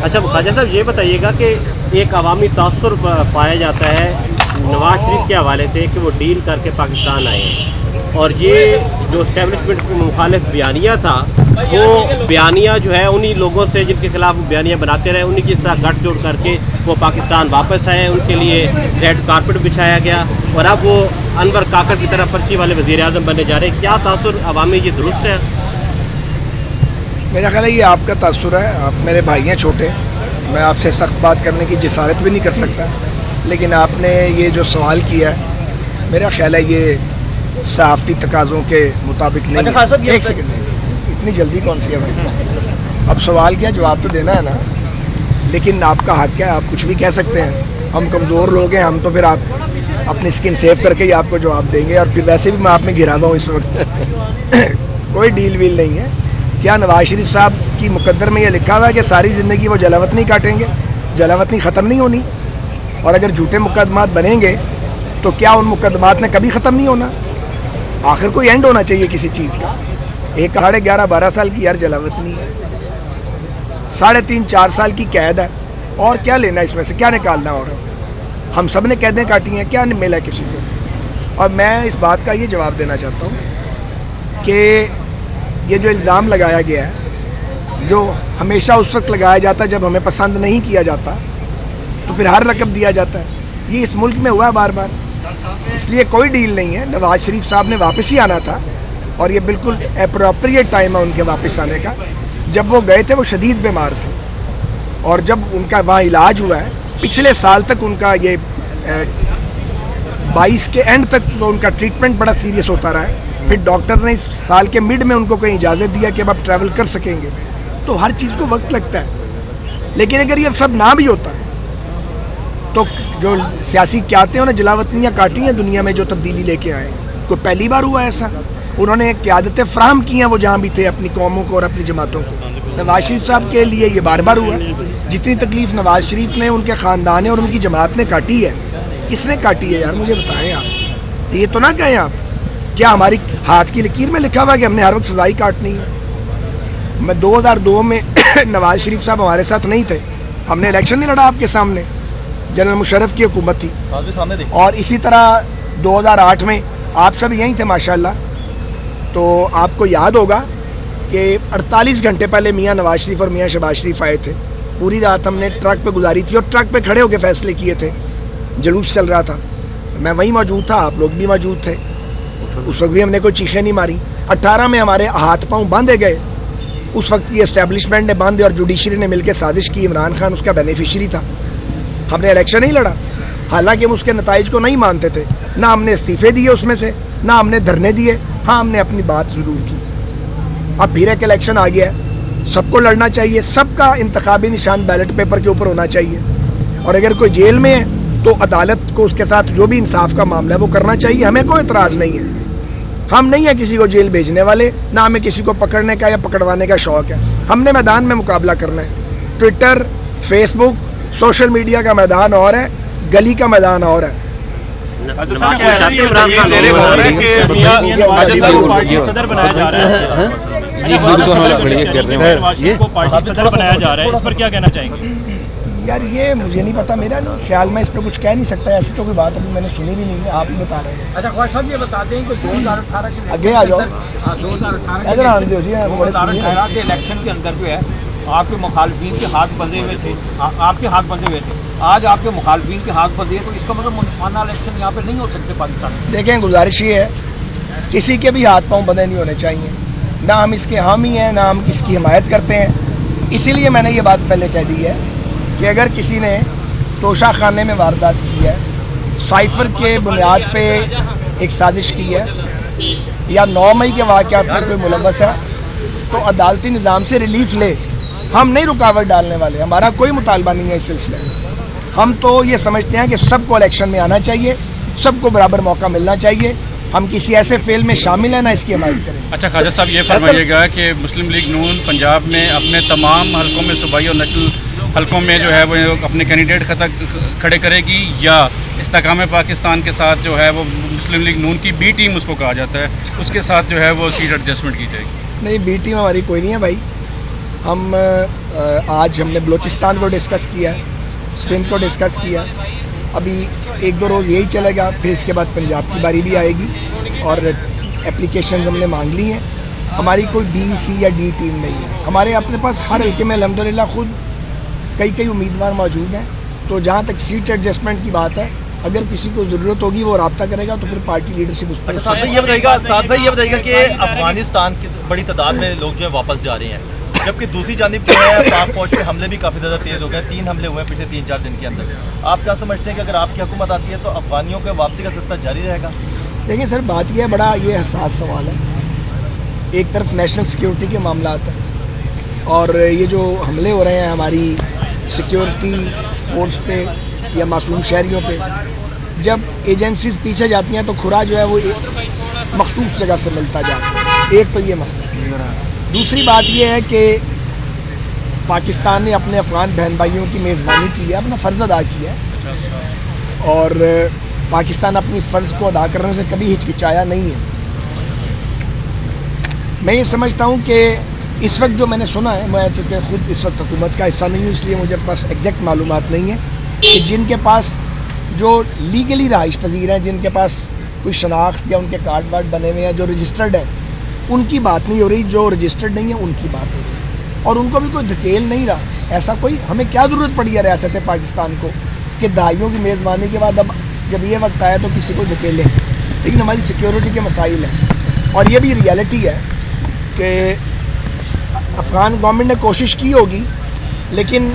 اچھا خواجہ صاحب یہ بتائیے گا کہ ایک عوامی تاثر پایا جاتا ہے نواز شریف کے حوالے سے کہ وہ ڈیل کر کے پاکستان آئے ہیں، اور یہ جو اسٹیبلشمنٹ کے مخالف بیانیہ تھا وہ بیانیہ جو ہے انہی لوگوں سے جن کے خلاف وہ بیانیہ بناتے رہے انہی کی طرح گٹھ جوڑ کر کے وہ پاکستان واپس آئے، ان کے لیے ریڈ کارپٹ بچھایا گیا اور اب وہ انور کاکڑ کی طرح پرچی والے وزیر اعظم بننے جا رہے ہیں. کیا تاثر عوامی یہ درست ہے؟ میرا خیال ہے یہ آپ کا تاثر ہے. آپ میرے بھائی ہیں چھوٹے، میں آپ سے سخت بات کرنے کی جسارت بھی نہیں کر سکتا، لیکن آپ نے یہ جو سوال کیا ہے میرا خیال ہے یہ صحافتی تقاضوں کے مطابق نہیں ہے. ایک سیکنڈ، اتنی جلدی کون سی ہے بھائی؟ اب سوال کیا، جواب تو دینا ہے نا، لیکن آپ کا حق ہے، آپ کچھ بھی کہہ سکتے ہیں. ہم کمزور لوگ ہیں، ہم تو پھر آپ اپنی اسکن سیو کر کے ہی آپ کو جواب دیں گے، اور پھر ویسے بھی میں آپ میں گھرا ہوں اس وقت. کوئی ڈیل ویل نہیں ہے. کیا نواز شریف صاحب کی مقدر میں یہ لکھا ہوا ہے کہ ساری زندگی وہ جلا وطنی کاٹیں گے؟ جلا وطنی ختم نہیں ہونی، اور اگر جھوٹے مقدمات بنیں گے تو کیا ان مقدمات نے کبھی ختم نہیں ہونا؟ آخر کوئی اینڈ ہونا چاہیے کسی چیز کا. ایک 11-12 سال کی یار جلا وطنی ہے، 3.5-4 سال کی قید ہے، اور کیا لینا اس میں سے، کیا نکالنا؟ اور ہم سب نے قیدیں کاٹی ہیں، کیا ملا کسی کو؟ اور میں اس بات کا یہ جواب دینا چاہتا ہوں کہ یہ جو الزام لگایا گیا ہے، جو ہمیشہ اس وقت لگایا جاتا ہے جب ہمیں پسند نہیں کیا جاتا تو پھر ہر رقم دیا جاتا ہے. یہ اس ملک میں ہوا بار بار، اس لیے کوئی ڈیل نہیں ہے. نواز شریف صاحب نے واپس ہی آنا تھا، اور یہ بالکل اپروپریٹ ٹائم ہے ان کے واپس آنے کا. جب وہ گئے تھے وہ شدید بیمار تھے، اور جب ان کا وہاں علاج ہوا ہے پچھلے سال تک، ان کا یہ 22 کے اینڈ تک تو ان کا ٹریٹمنٹ بڑا سیریس ہوتا رہا ہے. پھر ڈاکٹرز نے اس سال کے مڈ میں ان کو کہیں اجازت دیا کہ اب آپ ٹریول کر سکیں گے. تو ہر چیز کو وقت لگتا ہے، لیکن اگر یہ سب نہ بھی ہوتا تو جو سیاسی قیادتیں انہیں جلاوطنیاں کاٹی ہیں دنیا میں جو تبدیلی لے کے آئے، کوئی پہلی بار ہوا ایسا؟ انہوں نے قیادتیں فراہم کی ہیں وہ جہاں بھی تھے اپنی قوموں کو اور اپنی جماعتوں کو. نواز شریف صاحب کے لیے یہ بار بار ہوا. جتنی تکلیف نواز شریف نے، ان کے خاندان نے اور ان کی جماعت نے کاٹی ہے، کس نے کاٹی ہے یار؟ مجھے بتائیں آپ. یہ تو نہ کہیں آپ کیا ہماری ہاتھ کی لکیر میں لکھا ہوا کہ ہم نے ہر وقت سزا ہی کاٹنی ہے؟ میں 2002 میں نواز شریف صاحب ہمارے ساتھ نہیں تھے، ہم نے الیکشن نہیں لڑا آپ کے سامنے، جنرل مشرف کی حکومت تھی. اور اسی طرح 2008 میں آپ سب یہیں تھے ماشاءاللہ. تو آپ کو یاد ہوگا کہ 48 گھنٹے پہلے میاں نواز شریف اور میاں شہباز شریف آئے تھے. پوری رات ہم نے ٹرک پہ گزاری تھی، اور ٹرک پہ کھڑے ہو کے فیصلے کیے تھے. جلوس چل رہا تھا، میں وہیں موجود تھا، آپ لوگ بھی موجود تھے. اس وقت بھی ہم نے کوئی چیخیں نہیں ماری. 18 میں ہمارے ہاتھ پاؤں باندھے گئے، اس وقت کی اسٹیبلشمنٹ نے باندھے اور جوڈیشری نے مل کے سازش کی. عمران خان اس کا بینیفیشری تھا. ہم نے الیکشن نہیں لڑا، حالانکہ ہم اس کے نتائج کو نہیں مانتے تھے. نہ ہم نے استعفے دیے اس میں سے، نہ ہم نے دھرنے دیے. ہاں ہم نے اپنی بات ضرور کی. اب پھر ایک الیکشن آ گیا ہے، سب کو لڑنا چاہیے، سب کا انتخابی نشان بیلٹ پیپر کے اوپر ہونا چاہیے. اور اگر کوئی جیل میں ہے تو عدالت کو اس کے ساتھ جو بھی انصاف کا معاملہ ہے وہ کرنا چاہیے. ہمیں کوئی اعتراض نہیں ہے. ہم نہیں ہیں کسی کو جیل بھیجنے والے، نہ ہمیں کسی کو پکڑنے کا یا پکڑوانے کا شوق ہے. ہم نے میدان میں مقابلہ کرنا ہے. ٹویٹر، فیس بک، سوشل میڈیا کا میدان اور ہے، گلی کا میدان اور ہے. صدر بنایا جا رہا ہے، صدر بنایا جا رہا ہے، اس پر کیا کہنا چاہیں گے؟ یار یہ مجھے نہیں پتا، میرا خیال میں اس پہ کچھ کہہ نہیں سکتا. ایسی تو کوئی بات ابھی میں نے سنی بھی نہیں ہے، آپ ہی بتا رہے ہیں. اچھا خواجہ صاحب یہ بتاتے ہیں کہ 2018 کے آگے آ جاؤ، 2018 کے الیکشن کے اندر جو ہے آپ کے مخالفین کے ہاتھ بندھے ہوئے تھے، آپ کے ہاتھ بندھے ہوئے تھے. آج آپ کے مخالفین کے ہاتھ بندھے تو اس کا مطلب منصفانہ الیکشن یہاں پہ نہیں ہو سکتے پاکستان میں. دیکھیں گزارش یہ ہے، کسی کے بھی ہاتھ پاؤں بندھے نہیں ہونے چاہیے. نہ ہم اس کے حامی ہیں، نہ ہم اس کی حمایت کرتے ہیں. اسی لیے میں نے یہ بات پہلے کہہ دی ہے کہ اگر کسی نے توشہ خانے میں واردات کی ہے، سائفر کے بنیاد پہ ایک سازش کی ہے، یا 9 مئی کے واقعات پر کوئی ملوث ہے، تو عدالتی نظام سے ریلیف لے. ہم نہیں رکاوٹ ڈالنے والے، ہمارا کوئی مطالبہ نہیں ہے اس سلسلے میں. ہم تو یہ سمجھتے ہیں کہ سب کو الیکشن میں آنا چاہیے، سب کو برابر موقع ملنا چاہیے. ہم کسی ایسے فیل میں شامل ہیں نہ اس کی حمایت کریں. اچھا خواجہ صاحب یہ فرمائیے گا کہ مسلم لیگ نون پنجاب میں اپنے تمام حلقوں میں، صوبائی اور نیشنل حلقوں میں جو ہے وہ اپنے کینڈیڈیٹ کھڑے کرے گی، یا استحکام پاکستان کے ساتھ جو ہے وہ مسلم لیگ نون کی بی ٹیم اس کو کہا جاتا ہے، اس کے ساتھ جو ہے وہ سیٹ ایڈجسٹمنٹ کی جائے گی؟ نہیں، بی ٹیم ہماری کوئی نہیں ہے بھائی. آج ہم نے بلوچستان کو ڈسکس کیا ہے, سندھ کو ڈسکس کیا ہے, ابھی 1-2 روز یہی چلے گا, پھر اس کے بعد پنجاب کی باری بھی آئے گی, اور اپلیکیشنز ہم نے مانگ لی ہیں. ہماری کوئی بی سی یا ڈی ٹیم نہیں ہے, ہمارے اپنے پاس ہر حلقے میں الحمدللہ خود کئی امیدوار موجود ہیں. تو جہاں تک سیٹ ایڈجسٹمنٹ کی بات ہے, اگر کسی کو ضرورت ہوگی وہ رابطہ کرے گا, تو پھر پارٹی لیڈرشپ اس پر. سعد بھائی یہ بتائیے گا کہ افغانستان کی بڑی تعداد میں لوگ جو ہے واپس جا رہے ہیں, جبکہ دوسری جانب جو ہے پاک فوج کے حملے بھی کافی زیادہ تیز ہو گئے, 3 حملے ہوئے ہیں پچھلے 3-4 دن کے اندر. آپ کیا سمجھتے ہیں کہ اگر آپ کی حکومت آتی ہے تو افغانیوں کے واپسی کا سلسلہ جاری رہے گا؟ دیکھیں سر, بات یہ ہے, بڑا یہ حساس سوال ہے. ایک طرف نیشنل سیکیورٹی کے معاملات ہیں, اور یہ جو حملے ہو رہے ہیں ہماری سیکیورٹی فورس پہ یا معصوم شہریوں پہ, جب ایجنسیز پیچھے جاتی ہیں تو کھرا جو ہے وہ ایک مخصوص جگہ سے ملتا جاتا ہے. ایک تو یہ مسئلہ. دوسری بات یہ ہے کہ پاکستان نے اپنے افغان بہن بھائیوں کی میزبانی کی ہے, اپنا فرض ادا کیا ہے, اور پاکستان اپنی فرض کو ادا کرنے سے کبھی ہچکچایا نہیں ہے. میں یہ سمجھتا ہوں کہ اس وقت جو میں نے سنا ہے, میں چونکہ خود اس وقت حکومت کا حصہ نہیں ہوں, اس لیے مجھے پاس ایگزیکٹ معلومات نہیں ہے, کہ جن کے پاس جو لیگلی رہائش پذیر ہیں, جن کے پاس کوئی شناخت یا ان کے کارڈ وارڈ بنے ہوئے ہیں, جو رجسٹرڈ ہیں, ان کی بات نہیں ہو رہی, جو رجسٹرڈ نہیں ہیں ان کی بات ہو رہی, اور ان کو بھی کوئی دھکیل نہیں رہا. ایسا کوئی, ہمیں کیا ضرورت پڑی ہے ریاست پاکستان کو کہ دہائیوں کی میزبانی کے بعد اب جب یہ وقت آیا تو کسی کو دھکیلیں. لیکن ہماری سیکیورٹی کے مسائل ہیں, اور یہ بھی ریالٹی ہے کہ افغان گورنمنٹ نے کوشش کی ہوگی, لیکن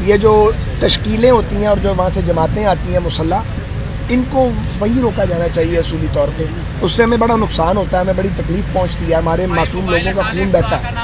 یہ جو تشکیلیں ہوتی ہیں اور جو وہاں سے جماعتیں آتی ہیں مسلح, ان کو وہی روکا جانا چاہیے اصولی طور پہ. اس سے ہمیں بڑا نقصان ہوتا ہے, ہمیں بڑی تکلیف پہنچتی ہے, ہمارے معصوم لوگوں کا خون بہتا ہے.